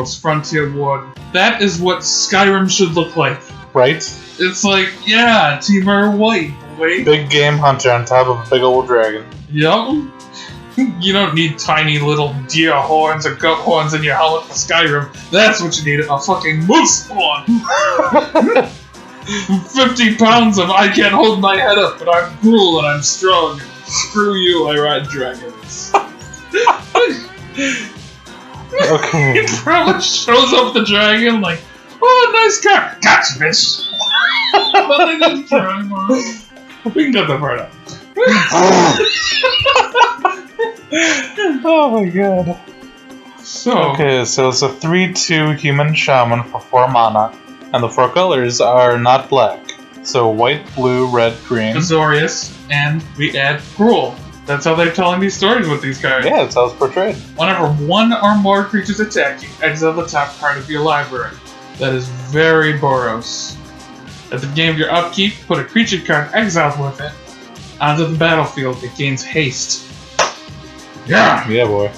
Aros, Frontier Warden. That is what Skyrim should look like. Right? It's like, yeah, Temur White, boy. Big game hunter on top of a big old dragon. Yup. You don't need tiny little deer horns or goat horns in your helmet for Skyrim. That's what you need, a fucking moose horn. 50 pounds of I can't hold my head up, but I'm cool and I'm strong. Screw you, I ride dragons. Okay. He probably shows up the dragon like, oh, nice car. Gotcha, bitch. But they just drive on. We can cut that part out. Oh my god. So, Okay, so it's a 3/2 human shaman for 4 mana, and the 4 colors are not black. So white, blue, red, green. Azorius, and we add Gruul. That's how they're telling these stories with these cards. Yeah, that's how it's portrayed. Whenever one or more creatures attack you, exile the top card of your library. That is very Boros. At the beginning of your upkeep, put a creature card exiled with it onto the battlefield. It gains haste. Yeah! Yeah, boy.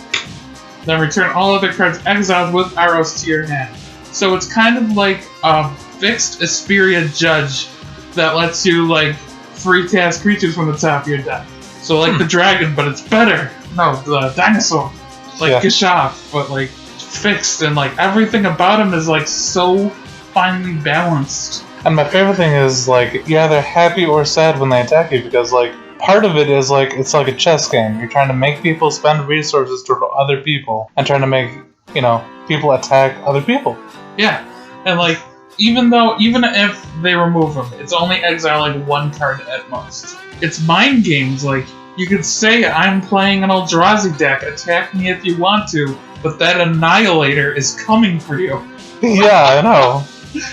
Then return all other cards exiled with arrows to your hand. So it's kind of like a fixed Asperia Judge that lets you, like, free cast creatures from the top of your deck. So like the dragon, but it's better. No, the dinosaur. Like Gishaf, but like fixed, and like everything about him is like so finely balanced. And my favorite thing is, like, you're either happy or sad when they attack you, because, like, part of it is, like, it's like a chess game. You're trying to make people spend resources toward other people, and trying to make, you know, people attack other people. Yeah, and like, even if they remove him, it's only exiling one card at most. It's mind games, like, you could say, I'm playing an Eldrazi deck, attack me if you want to, but that Annihilator is coming for you. Yeah, I know.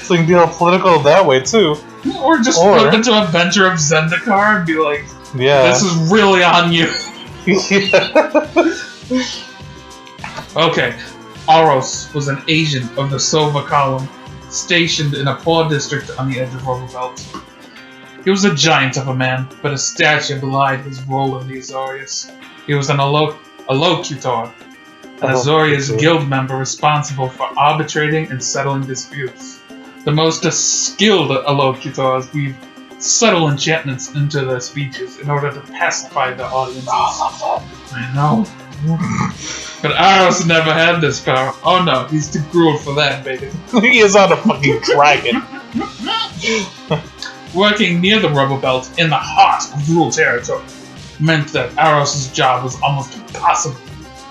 So you can deal political that way, too. Or just flip into Adventure of Zendikar and be like, yeah, this is really on you. Yeah. Okay, Aros was an agent of the Sova column, stationed in a poor district on the edge of Overbelt. He was a giant of a man, but his stature belied his role in the Azorius. He was an allocutor, an Azorius guild member responsible for arbitrating and settling disputes. The most skilled allocutors weave subtle enchantments into their speeches in order to pacify the audiences. I know. But Aros never had this power. Oh no, he's too cruel for that, baby. He is not a fucking dragon. Working near the rubble belt in the heart of Gruul territory meant that Aros' job was almost impossible.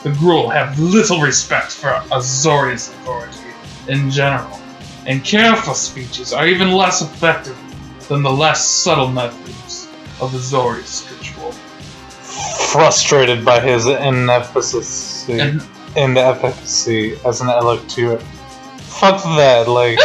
The Gruul have little respect for Azorius authority in general, and careful speeches are even less effective than the less subtle methods of Azorius control. Frustrated by his inefficacy as an elector. Fuck that, like...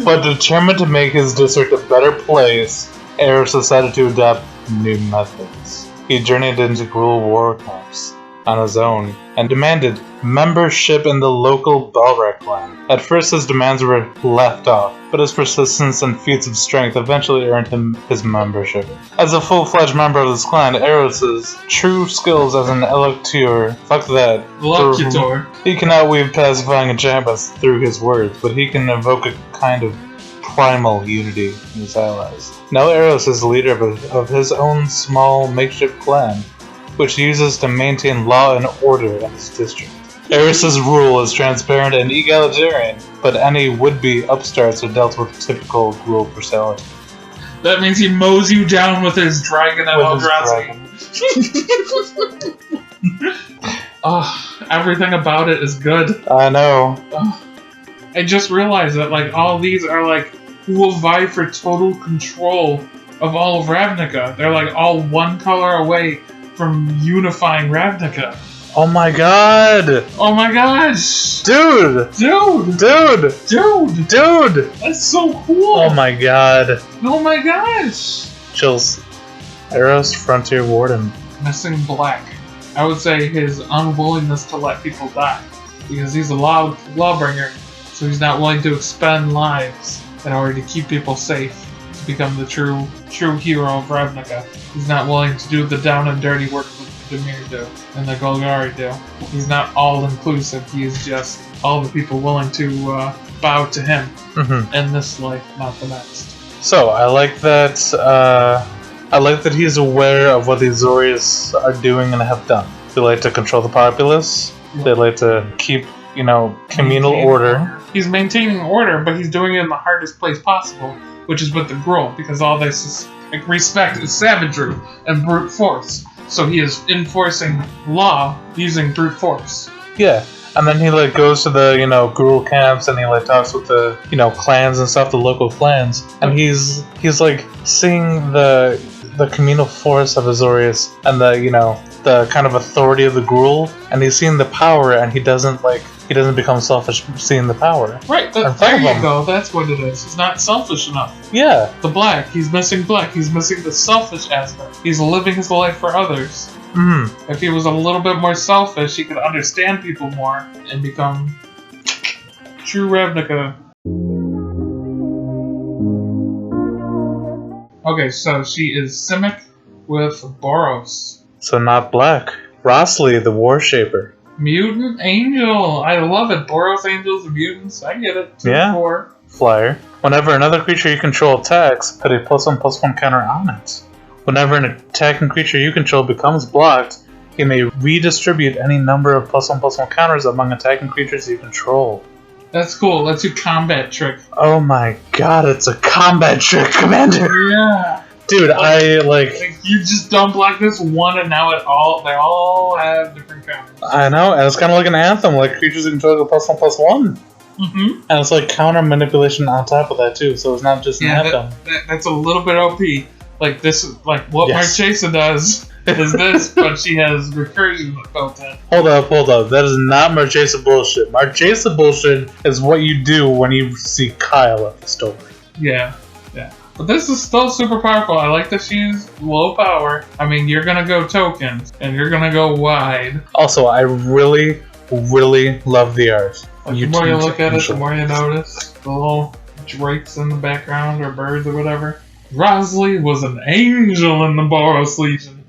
But determined to make his district a better place, Aros decided to adopt new methods. He journeyed into Gruul war camps on his own and demanded membership in the local Balrog clan. At first his demands were left off, but his persistence and feats of strength eventually earned him his membership. As a full-fledged member of this clan, Aros' true skills as an elector, fuck that. Locutor. He cannot weave pacifying enchantments through his words, but he can evoke a kind of primal unity in his allies. Now Aros is the leader of his own small makeshift clan, which he uses to maintain law and order in his district. Aros' rule is transparent and egalitarian, but any would-be upstarts are dealt with typical Gruul brutality. That means he mows you down with his dragon and Eldrazi. Everything about it is good. I know. I just realized that, like, all these are, like, who will vie for total control of all of Ravnica. They're, like, all one color away from unifying Ravnica. Oh my god! Oh my gosh! Dude! Dude! Dude! Dude! Dude! That's so cool! Oh my god. Oh my gosh! Chills. Aros, Frontier Warden. Missing black. I would say his unwillingness to let people die. Because he's a lawbringer, so he's not willing to expend lives in order to keep people safe, to become the true hero of Ravnica. He's not willing to do the down and dirty work of the Dimir do and the Golgari do. He's not all-inclusive. He is just all the people willing to bow to him in this life, not the next. So I like that. I like that he's aware of what the Azorius are doing and have done. They like to control the populace. They like to keep, communal order. He's maintaining order, but he's doing it in the hardest place possible, which is with the Gruul, because all they respect is savagery and brute force. So he is enforcing law using brute force. Yeah. And then he goes to the Gruul camps and he talks with the clans and stuff, the local clans, and he's seeing the communal force of Azorius and the kind of authority of the Gruul, and he's seeing the power, and he doesn't become selfish seeing the power. Right, there you go. That's what it is. He's not selfish enough. Yeah. The black. He's missing black. He's missing the selfish aspect. He's living his life for others. If he was a little bit more selfish, he could understand people more and become true Ravnica. Okay, so she is Simic with Boros. So not black. Rosli, the War Shaper. Mutant Angel. I love it. Boros Angels and mutants. I get it. 2/4. Flyer. Whenever another creature you control attacks, put a +1/+1 counter on it. Whenever an attacking creature you control becomes blocked, you may redistribute any number of +1/+1 counters among attacking creatures you control. That's cool. That's your combat trick. Oh my god, it's a combat trick, Commander! Yeah. Dude, You just don't block this one, and now they all have different counters. I know, and it's kind of like an Anthem, creatures you control go +1/+1. And it's counter manipulation on top of that too, so it's not just an Anthem. That's a little bit OP. What Marchesa does is this, but she has recursion built in. Hold up. That is not Marchesa bullshit. Marchesa bullshit is what you do when you see Kyle at the store. Yeah. But this is still super powerful. I like that she's low power. I mean, you're gonna go tokens, and you're gonna go wide. Also, I really, really love the art. The more you look at it, the more you notice the little drakes in the background, or birds, or whatever. Rosli was an angel in the Boros Legion.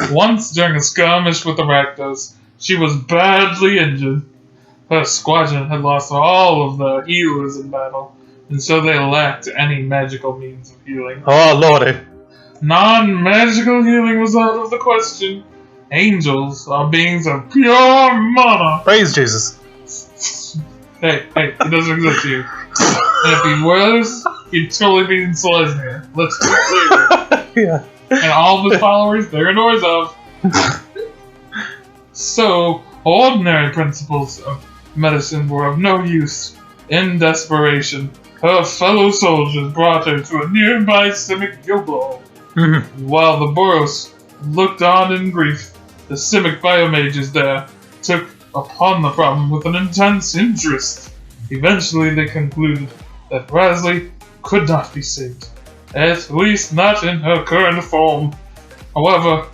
Once during a skirmish with the Rakdos, she was badly injured. Her squadron had lost all of the healers in battle, and so they lacked any magical means of healing. Oh, lordy. Non-magical healing was out of the question. Angels are beings of pure mana. Praise Jesus. Hey, it doesn't exist here. And if he was, he'd totally be in Selesnya. Let's be clear. Yeah. And all of his followers, they're doors of. So, ordinary principles of medicine were of no use. In desperation, her fellow soldiers brought her to a nearby Simic Guild. While the Boros looked on in grief, the Simic biomages there took upon the problem with an intense interest. Eventually they concluded that Rosli could not be saved, at least not in her current form. However,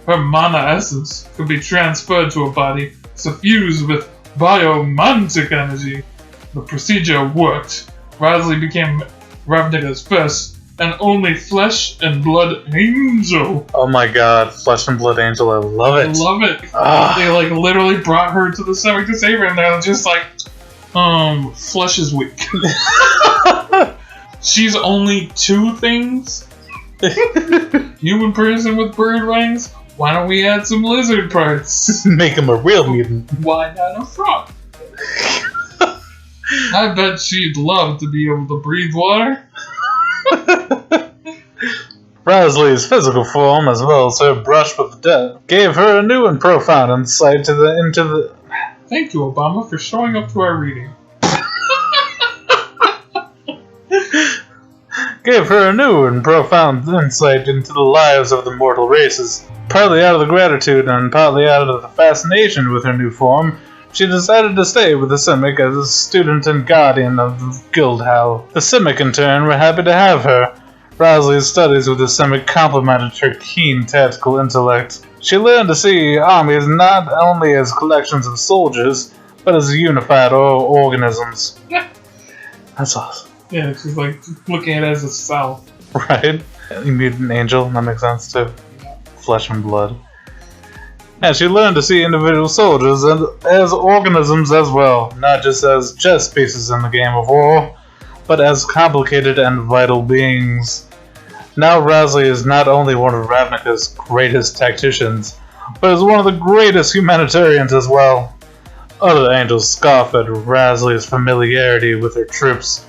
her mana essence could be transferred to a body suffused with biomantic energy. The procedure worked. Rosli became Ravnica's first and only flesh and blood angel. Oh my god, flesh and blood angel, I love it. I love it. Ah. They literally brought her to the Simic to save her, and they're just flesh is weak. She's only 2 things. Human person with bird wings. Why don't we add some lizard parts? Make him a real mutant. Why not a frog? I bet she'd love to be able to breathe water. Rosli's physical form, as well as her brush with death, gave her a new and profound insight into the. Thank you, Obama, for showing up to our reading. Gave her a new and profound insight into the lives of the mortal races. Partly out of the gratitude and partly out of the fascination with her new form, she decided to stay with the Simic as a student and guardian of the Guildhall. The Simic, in turn, were happy to have her. Rosli's studies with the Simic complemented her keen tactical intellect. She learned to see armies not only as collections of soldiers, but as unified organisms. That's awesome. Yeah, she's looking at it as a cell. Right? Mutant angel, that makes sense too. Flesh and blood. And she learned to see individual soldiers as organisms as well, not just as chess pieces in the game of war, but as complicated and vital beings. Now Rasley is not only one of Ravnica's greatest tacticians, but is one of the greatest humanitarians as well. Other angels scoff at Rasley's familiarity with her troops,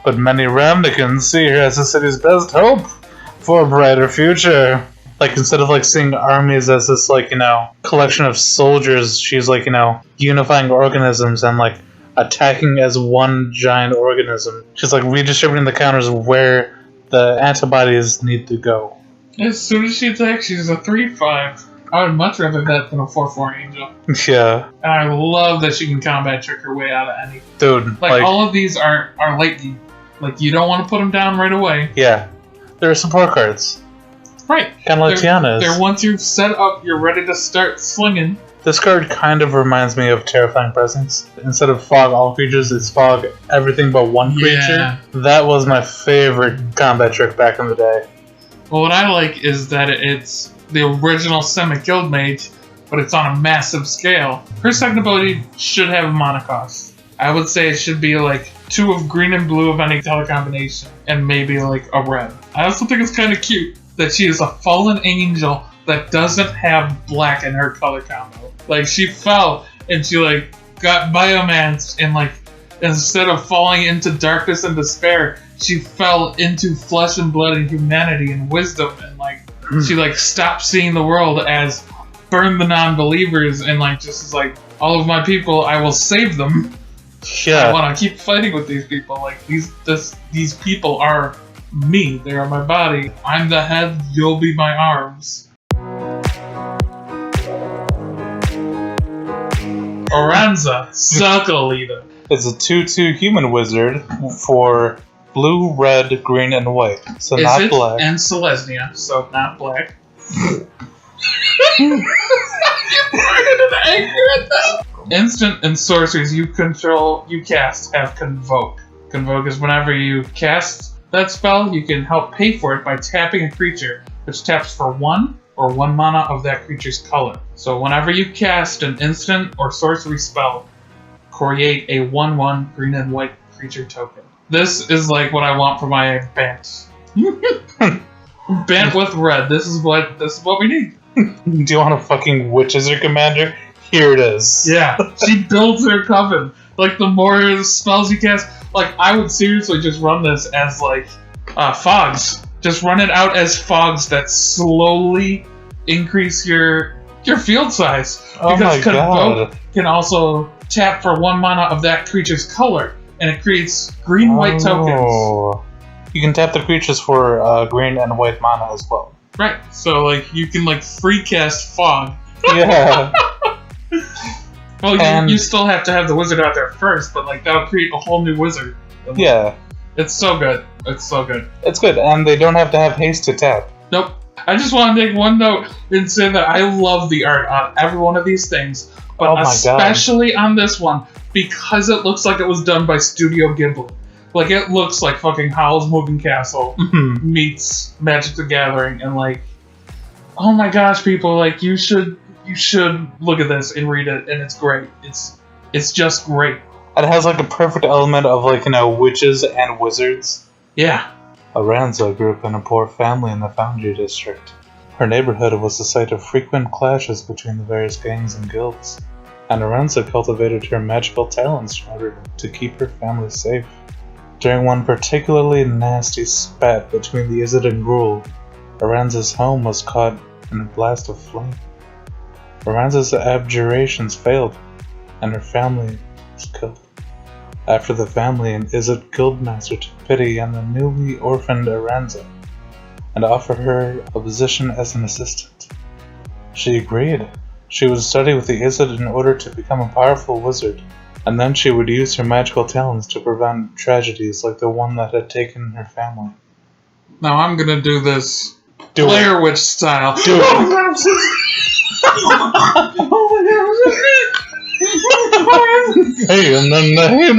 but many Ravnicans see her as the city's best hope for a brighter future. Like, instead of, like, seeing armies as this, like, collection of soldiers, she's, like, unifying organisms and, like, attacking as one giant organism. She's, like, redistributing the counters where the antibodies need to go. As soon as she attacks, she's a 3/5. I would much rather that than a 4/4 angel. Yeah. And I love that she can combat trick her way out of anything. Dude, like all of these are late game. Like, you don't want to put them down right away. Yeah. They're support cards. Right. Kind of like Tiana's. They're once you've set up, you're ready to start slinging. This card kind of reminds me of Terrifying Presence. Instead of fog all creatures, it's fog everything but one creature. Yeah. That was my favorite combat trick back in the day. Well, what I like is that it's the original Semi-Guild Mage, but it's on a massive scale. Her second ability should have a mana cost. I would say it should be like 2 of green and blue of any color combination, and maybe like a red. I also think it's kind of cute that she is a fallen angel that doesn't have black in her color combo. Like, she fell and she like got biomanced, and like instead of falling into darkness and despair, she fell into flesh and blood and humanity and wisdom, and like she like stopped seeing the world as burn the non-believers, and like just is like, all of my people, I will save them. Yeah. I want to keep fighting with these people. Like, these people are me. They are my body. I'm the head. You'll be my arms. Oranza, Circle Leader. It's a 2/2 human wizard for blue, red, green, and white. So Is not it? black. And Selesnya, so not black. Instant and sorceries you control, you cast, have Convoke. Convoke is whenever you cast that spell, you can help pay for it by tapping a creature, which taps for 1 or 1 mana of that creature's color. So whenever you cast an instant or sorcery spell, create a 1/1 green and white creature token. This is like what I want for my Bant. Bant with red. This is what we need. Do you want a fucking Witch as your commander? Here it is. Yeah, she builds her coven. Like, the more spells you cast, like, I would seriously just run this as like fogs. Just run it out as fogs that slowly increase your field size. Oh Because my Convoke god. can also tap for 1 mana of that creature's color, and it creates green-white tokens. You can tap the creatures for green and white mana as well. Right, so like you can like free cast fog. Yeah. Well, you still have to have the wizard out there first, but like that'll create a whole new wizard. Yeah. It's so good. It's so good. It's good, and they don't have to have haste to tap. Nope. I just want to make one note and say that I love the art on every one of these things, but Oh my God. especially on this one because it looks like it was done by Studio Ghibli. Like, it looks like fucking Howl's Moving Castle meets Magic the Gathering, and like, oh my gosh, people, like, you should look at this and read it, and it's great. It's just great. It has like a perfect element of like, witches and wizards. Yeah. Oranza grew up in a poor family in the Foundry District. Her neighborhood was the site of frequent clashes between the various gangs and guilds, and Oranza cultivated her magical talents in order to keep her family safe. During one particularly nasty spat between the Izzet and Gruul, Oranza's home was caught in a blast of flame. Oranza's abjurations failed, and her family was killed. After the family and Izzet Guildmaster took pity on the newly orphaned Oranza and offered her a position as an assistant. She agreed. She would study with the Izzet in order to become a powerful wizard, and then she would use her magical talents to prevent tragedies like the one that had taken her family. Now I'm gonna do this Do Blair Witch style. Do it. Oh my god. Hey, and then the name.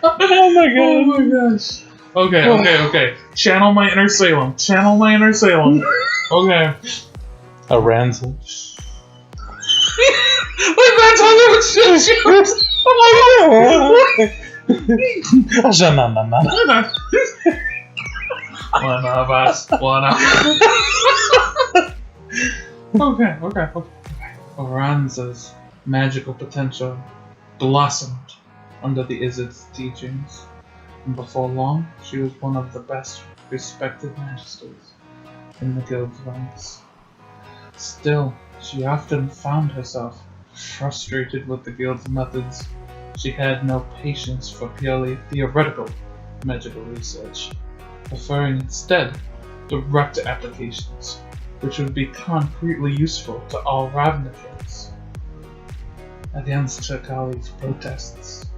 Oh my god. Oh my gosh. Okay. Channel my inner Salem. Okay. Aranza. Like that's how they would shoot you. One up. Okay. Aranza's magical potential blossomed under the Izzard's teachings, and before long, she was one of the best respected magisters in the guild's ranks. Still, she often found herself frustrated with the guild's methods. She had no patience for purely theoretical magical research, preferring instead direct applications, which would be concretely useful to all Ravnica-themed. Against her colleagues' protests,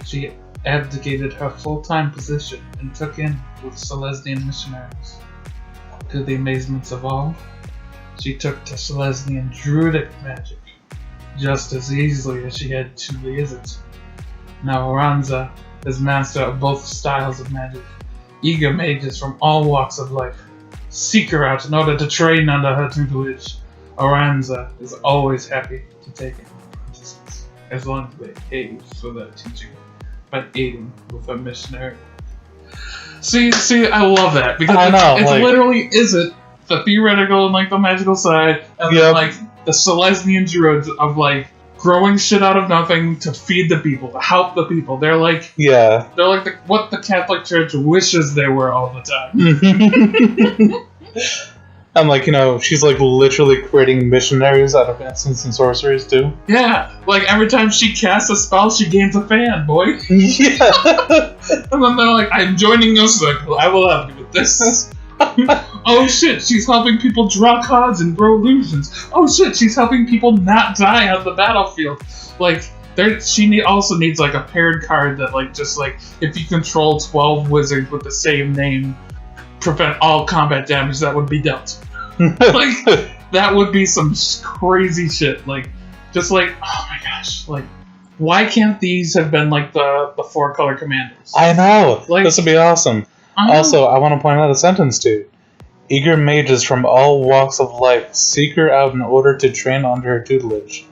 she abdicated her full-time position and took in with Selesnian missionaries. To the amazements of all, she took to Selesnian druidic magic just as easily as she had to the Izzards. Now Aranza is master of both styles of magic. Eager mages from all walks of life seek her out in order to train under her tutelage. Aranza is always happy to take apprentices, as long as they pay for that teaching by aiding with her missionary. See, I love that because it's literally Izzard, the theoretical and like the magical side, and then like the Selesnian druids of like growing shit out of nothing to feed the people, to help the people. They're like what the Catholic Church wishes they were all the time. And like, she's like literally creating missionaries out of instants and sorceries too. Yeah, like every time she casts a spell, she gains a fan, boy. Yeah. And then they're like, I'm joining your circle, I will help you with this. Oh shit, she's helping people draw cards and grow illusions. Oh shit, she's helping people not die on the battlefield. Like, she also needs like a paired card that like just like if you control 12 wizards with the same name, prevent all combat damage that would be dealt. Like that would be some crazy shit. Like just like oh my gosh, like why can't these have been like the 4-color commanders? I know. Like, this would be awesome. Also, I want to point out a sentence too. Eager mages from all walks of life seek her out in order to train under her tutelage.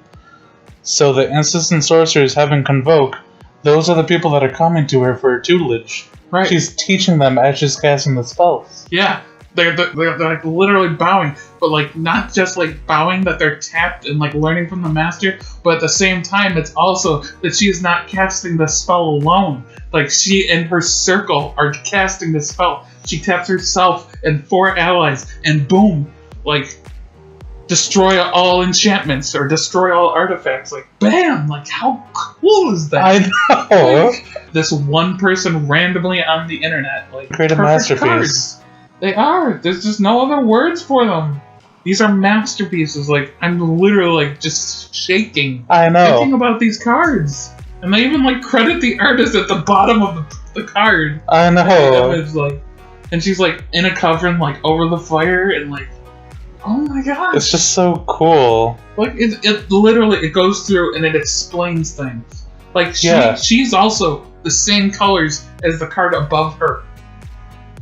So the instants and sorcerers having convoke, those are the people that are coming to her for her tutelage. Right. She's teaching them as she's casting the spells. Yeah. They're like literally bowing, but like not just like bowing that they're tapped and like learning from the master, but at the same time it's also that she is not casting the spell alone. Like she and her circle are casting the spell. She taps herself and 4 allies, and boom, like destroy all enchantments or destroy all artifacts. Like bam! Like how cool is that? I know. Like, this one person randomly on the internet, like create a masterpiece. Cards. They are. There's just no other words for them. These are masterpieces. Like, I'm literally, like, just shaking. I know. Thinking about these cards. And they even, like, credit the artist at the bottom of the card. I know. And she's, like, in a coven, like, over the fire, and, like, oh my god. It's just so cool. Like, it literally, it goes through and it explains things. Like, she's also the same colors as the card above her.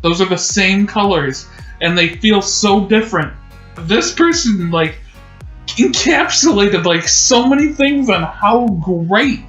Those are the same colors, and they feel so different. This person, like, encapsulated, like, so many things on how great,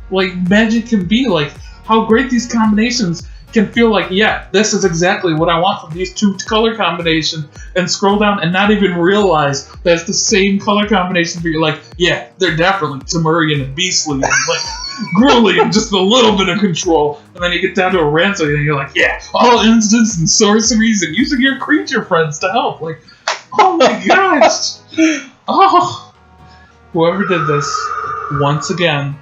like, magic can be. Like, how great these combinations can feel like, yeah, this is exactly what I want from these 2 color combinations, and scroll down and not even realize that it's the same color combination, but you're like, yeah, they're definitely Temurian and Beastly, and, like, Gruely and just a little bit of control, and then you get down to a ransom and you're like, yeah, all instants and sorceries and using your creature friends to help. Like, oh my gosh! Oh, whoever did this, once again,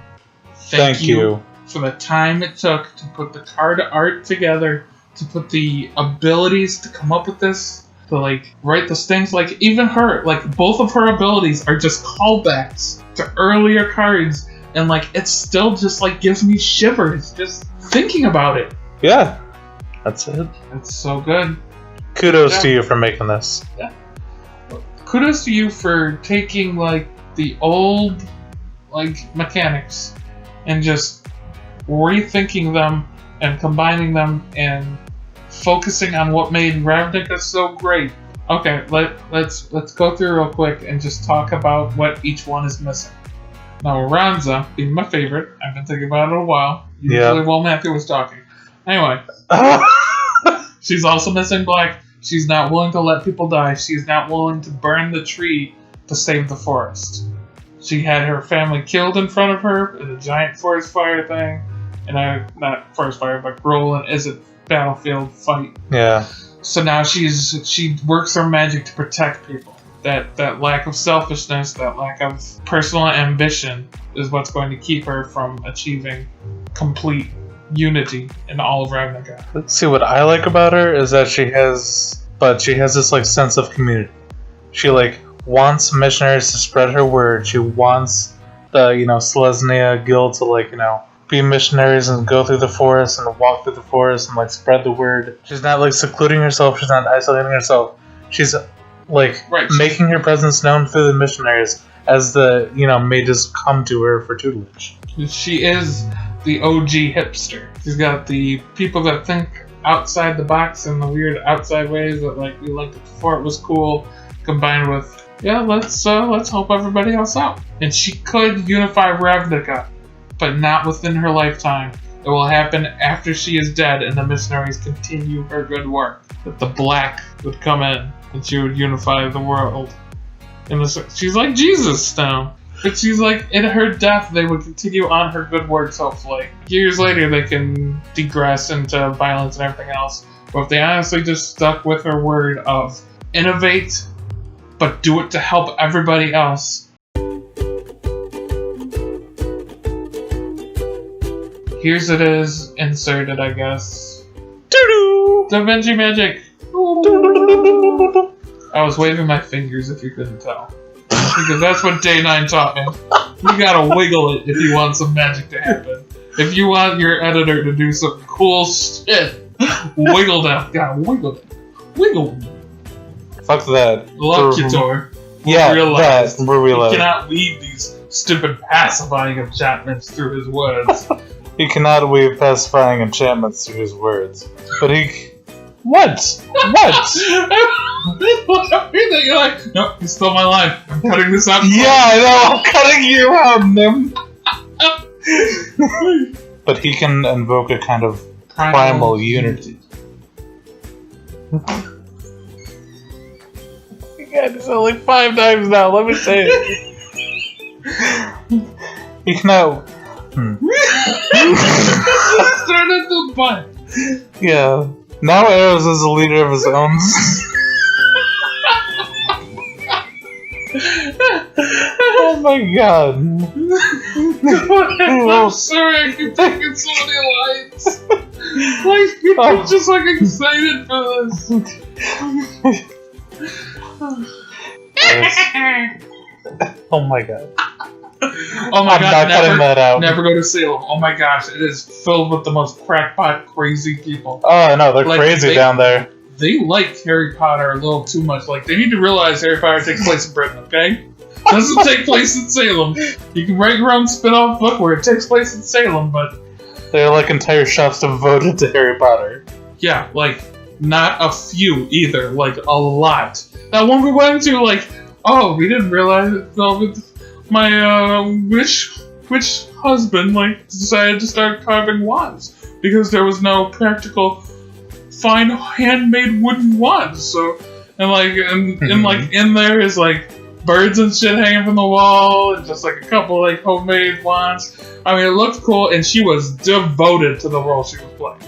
thank you for the time it took to put the card art together, to put the abilities to come up with this, to like write those things. Like even her, like both of her abilities are just callbacks to earlier cards. And, like, it still just, like, gives me shivers just thinking about it. Yeah. That's it. It's so good. Kudos to you for making this. Yeah. Kudos to you for taking, like, the old, like, mechanics and just rethinking them and combining them and focusing on what made Ravnica so great Okay, let's go through real quick and just talk about what each one is missing. Now, Aranza being my favorite, I've been thinking about it a while. Usually while Matthew was talking. Anyway, she's also missing Black. She's not willing to let people die. She's not willing to burn the tree to save the forest. She had her family killed in front of her in a giant forest fire thing. And not forest fire, but Roland is a battlefield fight. Yeah. So now she works her magic to protect people. That lack of selfishness, that lack of personal ambition is what's going to keep her from achieving complete unity in all of Ravnica. Let's see, what I like about her is that she has this like sense of community. She like wants missionaries to spread her word. She wants the Selesnya guild to be missionaries and go through the forest and walk through the forest and spread the word. She's not secluding herself. She's not isolating herself. She's making her presence known through the missionaries as the mages come to her for tutelage. She is the OG hipster. She's got the people that think outside the box in the weird outside ways that we liked it before it was cool, combined with let's help everybody else out. And she could unify Ravnica, but not within her lifetime. It will happen after she is dead and the missionaries continue her good work. That the Black would come in and she would unify the world. And she's like Jesus now. But she's in her death, they would continue on her good works, hopefully. Years later, they can digress into violence and everything else. But if they honestly just stuck with her word of innovate, but do it to help everybody else, here's it is inserted, I guess. Doo-doo! Da Vinci Magic! I was waving my fingers if you couldn't tell. Because that's what Day 9 taught me. You gotta wiggle it if you want some magic to happen. If you want your editor to do some cool shit, wiggle that. Gotta wiggle it. Wiggle. Fuck that. Locutor. Yeah, that. We're realized. He cannot weave these stupid pacifying enchantments through his words. He cannot weave pacifying enchantments through his words. But he... What? What? You're like, nope, you stole my line. I'm cutting this out. Yeah, I know. I'm cutting you out, Nim. But he can invoke a kind of primal unity. You got this like 5 times now. Let me say it. He cannot. Started the butt. Yeah. Now Eros is a leader of his own. Oh my god. I'm sorry I keep taking so many lines. I'm just excited for this. Oh my god. Oh my god, not cutting that out. Never go to Salem. Oh my gosh, it is filled with the most crackpot, crazy people. Oh no, they're crazy down there. They like Harry Potter a little too much. They need to realize Harry Potter takes place in Britain, okay? It doesn't take place in Salem. You can write your own spin-off book where it takes place in Salem, but... There are entire shops devoted to Harry Potter. Yeah, not a few either, a lot. That one we went to, oh, we didn't realize it. My witch husband decided to start carving wands because there was no practical fine handmade wooden wands. So in there is birds and shit hanging from the wall and just a couple homemade wands. I mean, it looked cool, and she was devoted to the role she was playing.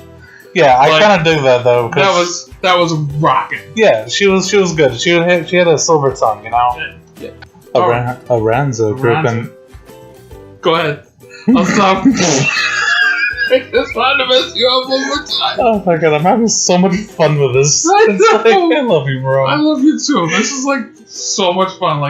Yeah, I kind of dig that though. That was rocking. Yeah, she was good. She had a silver tongue, Yeah. Aranza group and... Go ahead. I'll stop. I just wanted to mess you up one more time. Oh my god, I'm having so much fun with this. I love you, bro. I love you too. This is so much fun.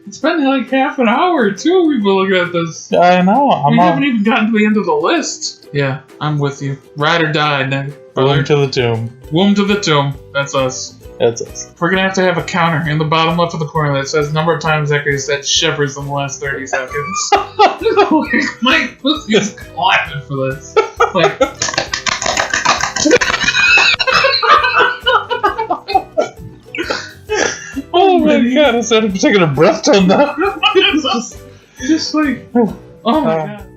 It's been half an hour too. We've been looking at this. I know. We haven't even gotten to the end of the list. Yeah, I'm with you. Ride or die, Nick. Womb to the tomb. Womb to the tomb. That's us. That's us. We're gonna have to have a counter in the bottom left of the corner that says number of times Zachary said shivers in the last 30 seconds. My pussy is clapping for this. my god, I started taking a breath on that. just like, oh my god.